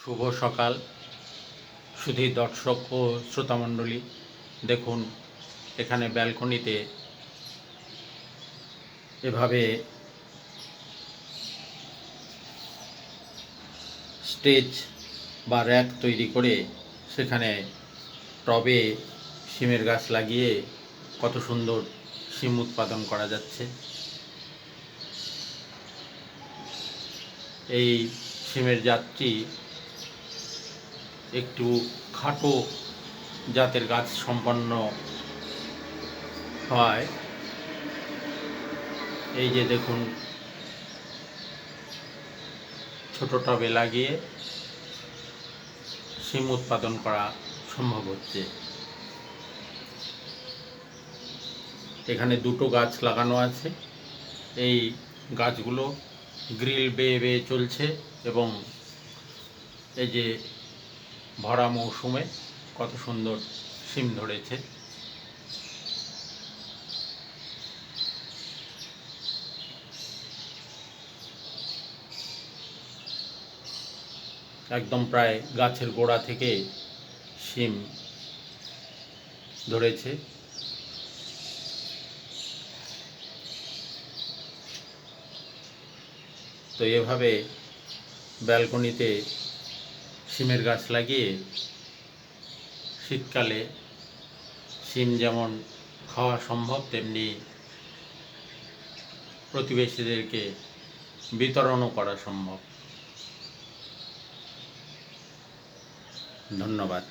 শুভ সকাল সুধী দর্শক ও শ্রোতামণ্ডলী। দেখুন, এখানে ব্যালকনিতে এভাবে স্টেজ বা র্যাক তৈরি করে সেখানে টবে শিমের গাছ লাগিয়ে কত সুন্দর শিম উৎপাদন করা যাচ্ছে। এই শিমের জাতটি একটু খাটো জাতের গাছ সম্পন্ন হয়। এই যে দেখুন, ছোট টবে লাগিয়ে শিম উৎপাদন করা সম্ভব হচ্ছে। এখানে দুটো গাছ লাগানো আছে। এই গাছগুলো গ্রিল বেয়ে বেয়ে চলছে এবং এই যে ভরা মৌসুমে কত সুন্দর শিম ধরেছে। একদম প্রায় গাছের গোড়া থেকে শিম ধরেছে। তো এভাবে ব্যালকনিতে শিমের গাছ লাগিয়ে শীতকালে শিম যেমন খাওয়া সম্ভব, তেমনি প্রতিবেশীদেরকে বিতরণও করা সম্ভব। ধন্যবাদ।